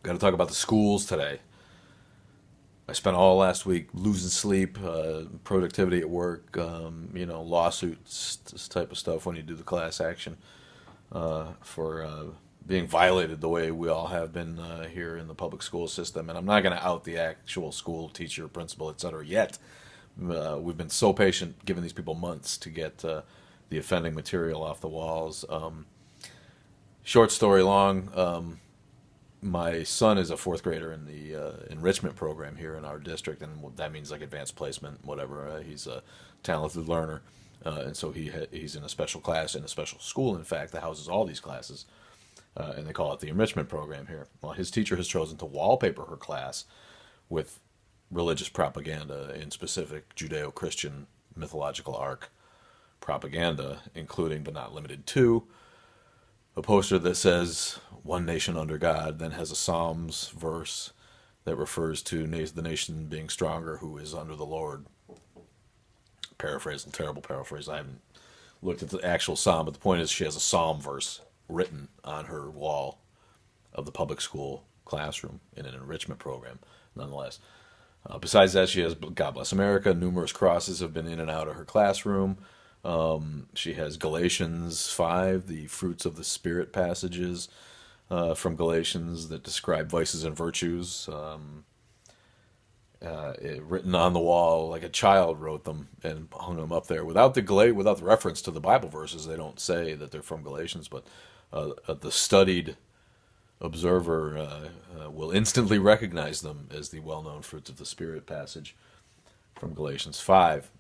Got to talk about the schools today. I spent all last week losing sleep, productivity at work, lawsuits, this type of stuff when you do the class action for being violated the way we all have been here in the public school system. And I'm not going to out the actual school teacher, principal, etc. yet. We've been so patient, giving these people months to get the offending material off the walls. Short story long. My son is a fourth grader in the enrichment program here in our district, and that means like advanced placement, whatever. He's a talented learner, and so he's in a special class in a special school, in fact, that houses all these classes, and they call it the enrichment program here. Well, his teacher has chosen to wallpaper her class with religious propaganda, in specific Judeo-Christian mythological arc propaganda, including but not limited to a poster that says "One nation under God," then has a Psalms verse that refers to the nation being stronger who is under the Lord. Paraphrase, a terrible paraphrase. I haven't looked at the actual psalm, but the point is she has a psalm verse written on her wall of the public school classroom in an enrichment program, nonetheless. Besides that, she has "God Bless America." Numerous crosses have been in and out of her classroom. She has Galatians 5, the fruits of the Spirit passages from Galatians that describe vices and virtues, written on the wall like a child wrote them and hung them up there without the reference to the Bible verses. They don't say that they're from Galatians, but the studied observer will instantly recognize them as the well-known fruits of the Spirit passage from Galatians 5.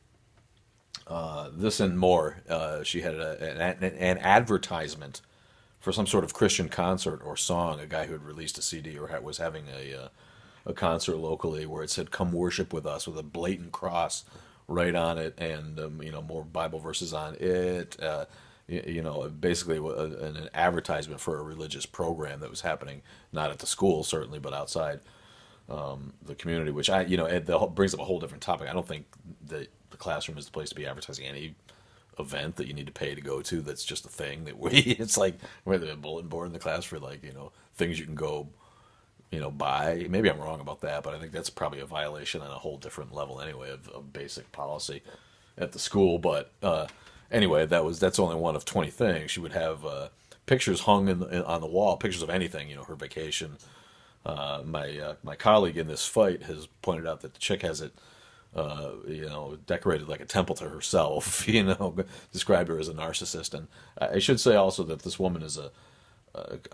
This and more. She had an advertisement for some sort of Christian concert or song. A guy who had released a CD or was having a concert locally where it said "Come worship with us" with a blatant cross right on it, and more Bible verses on it. Basically an advertisement for a religious program that was happening, not at the school certainly, but outside the community. Which it brings up a whole different topic. I don't think that the classroom is the place to be advertising any event that you need to pay to go to. That's just a thing that it's like we have a bulletin board in the class for things you can go buy. Maybe I'm wrong about that, but I think that's probably a violation on a whole different level anyway of basic policy at the school. But anyway, that's only one of 20 things. She would have pictures hung on the wall, pictures of anything, her vacation. My colleague in this fight has pointed out that the chick has it decorated like a temple to herself, described her as a narcissist. And I should say also that this woman is a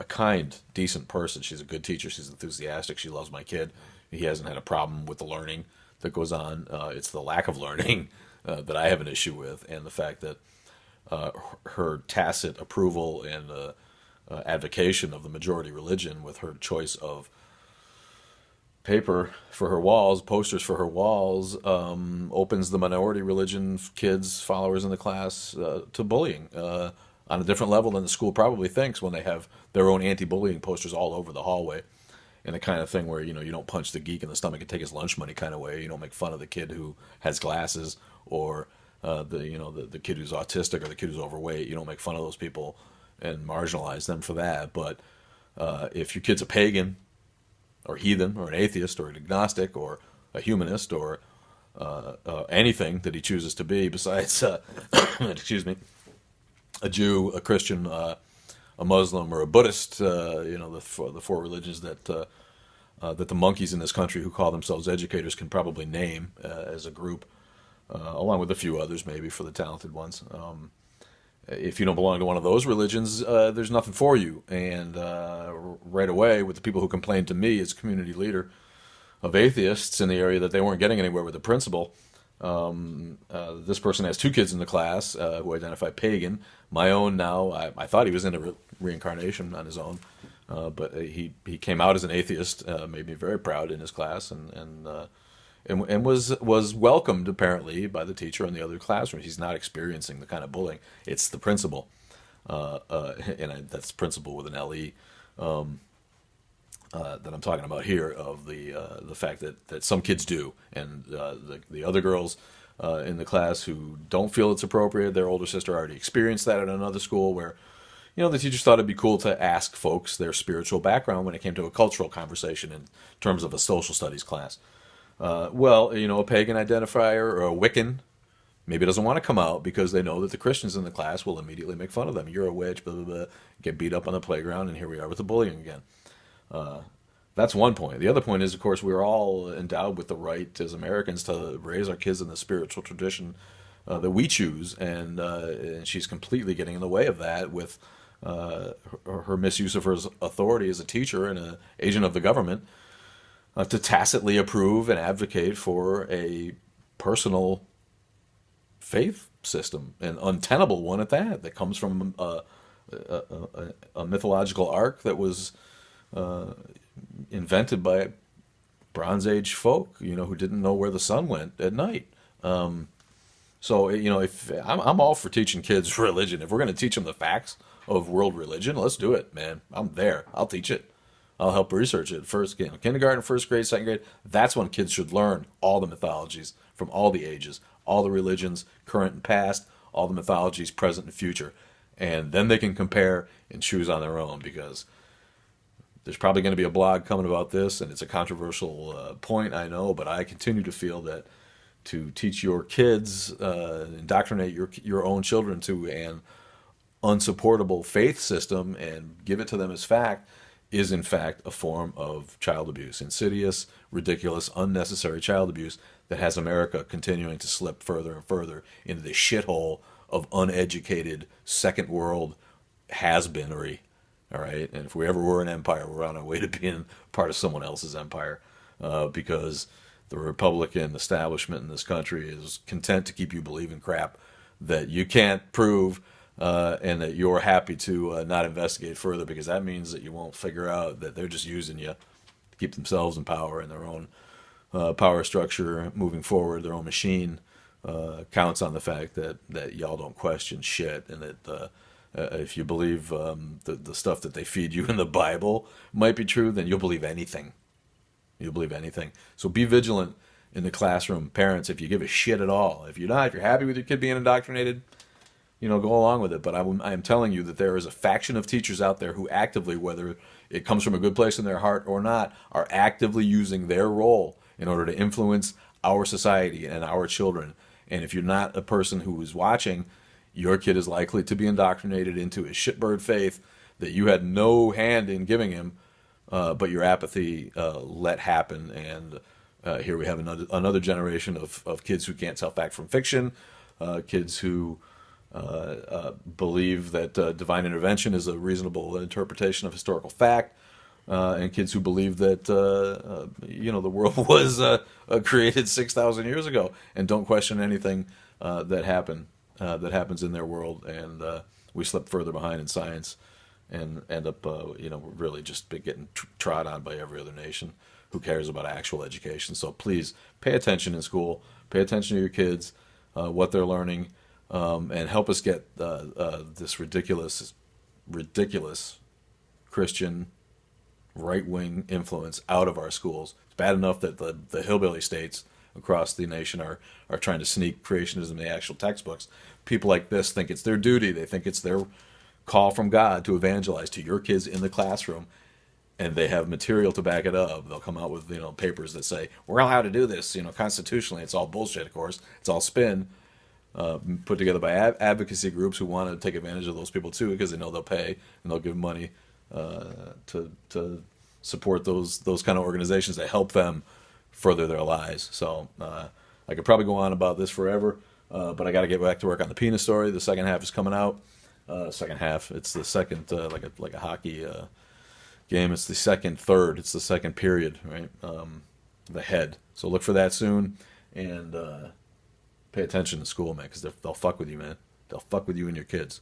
kind, decent person. She's a good teacher. She's enthusiastic. She loves my kid. He hasn't had a problem with the learning that goes on. It's the lack of learning that I have an issue with, and the fact that her tacit approval and advocation of the majority religion with her choice of paper for her walls, posters for her walls, opens the minority religion kids, followers in the class, to bullying on a different level than the school probably thinks when they have their own anti-bullying posters all over the hallway. And the kind of thing where, you don't punch the geek in the stomach and take his lunch money kind of way. You don't make fun of the kid who has glasses or the kid who's autistic or the kid who's overweight. You don't make fun of those people and marginalize them for that. But if your kid's a pagan or heathen or an atheist or an agnostic or a humanist or anything that he chooses to be besides, excuse me, a Jew, a Christian, a Muslim, or a Buddhist, the four religions that the monkeys in this country who call themselves educators can probably name as a group, along with a few others maybe for the talented ones. If you don't belong to one of those religions, there's nothing for you. And right away, with the people who complained to me as community leader of atheists in the area that they weren't getting anywhere with the principal, this person has two kids in the class who identify pagan. My own now, I thought he was into reincarnation on his own, but he came out as an atheist, made me very proud in his class, and was welcomed apparently by the teacher in the other classrooms. He's not experiencing the kind of bullying. It's the principal, that's principal with an LE, that I'm talking about here, of the fact that some kids do, and the other girls in the class who don't feel it's appropriate. Their older sister already experienced that at another school where the teachers thought it'd be cool to ask folks their spiritual background when it came to a cultural conversation in terms of a social studies class. A pagan identifier or a Wiccan maybe doesn't want to come out because they know that the Christians in the class will immediately make fun of them. You're a witch, blah, blah, blah, get beat up on the playground, and here we are with the bullying again. That's one point. The other point is, of course, we're all endowed with the right as Americans to raise our kids in the spiritual tradition that we choose, and she's completely getting in the way of that with her misuse of her authority as a teacher and an agent of the government to tacitly approve and advocate for a personal faith system, an untenable one at that comes from a mythological arc that was invented by Bronze Age folk, who didn't know where the sun went at night. If I'm all for teaching kids religion, if we're going to teach them the facts of world religion, let's do it, man. I'm there. I'll teach it. I'll help research it. Kindergarten, first grade, second grade. That's when kids should learn all the mythologies from all the ages, all the religions, current and past, all the mythologies, present and future. And then they can compare and choose on their own, because there's probably going to be a blog coming about this, and it's a controversial point, I know, but I continue to feel that to teach your kids, indoctrinate your own children to an unsupportable faith system and give it to them as fact is in fact a form of child abuse, insidious, ridiculous, unnecessary child abuse that has America continuing to slip further and further into the shithole of uneducated second world has-beenery. All right, and if we ever were an empire, we're on our way to being part of someone else's empire, because the Republican establishment in this country is content to keep you believing crap that you can't prove, and that you're happy to not investigate further, because that means that you won't figure out that they're just using you to keep themselves in power, and their own power structure moving forward, their own machine counts on the fact that y'all don't question shit, and that if you believe the stuff that they feed you in the Bible might be true, then you'll believe anything. You'll believe anything. So be vigilant in the classroom, parents, if you give a shit at all. If you're not, if you're happy with your kid being indoctrinated, go along with it. But I am telling you that there is a faction of teachers out there who actively, whether it comes from a good place in their heart or not, are actively using their role in order to influence our society and our children. And if you're not a person who is watching, your kid is likely to be indoctrinated into a shitbird faith that you had no hand in giving him, but your apathy let happen. And here we have another generation of kids who can't tell fact from fiction, kids who believe that divine intervention is a reasonable interpretation of historical fact, and kids who believe that the world was created 6,000 years ago and don't question anything that happens in their world, and we slip further behind in science and end up really just getting trod on by every other nation who cares about actual education. So please pay attention in school, pay attention to your kids, what they're learning, and help us get this ridiculous Christian right-wing influence out of our schools. It's bad enough that the hillbilly states across the nation are trying to sneak creationism in the actual textbooks. People like this think it's their duty. They think it's their call from God to evangelize to your kids in the classroom, and they have material to back it up. They'll come out with papers that say we're allowed to do this constitutionally. It's all bullshit, of course. It's all spin, put together by advocacy groups who want to take advantage of those people too, because they know they'll pay and they'll give money to support those kind of organizations that help them further their lives. So I could probably go on about this forever, but I got to get back to work on the penis story. The second half is coming out. Second half, it's the second, like a hockey game. It's the second third. It's the second period, right? The head. So look for that soon, and pay attention to school, man, because they'll fuck with you, man. They'll fuck with you and your kids.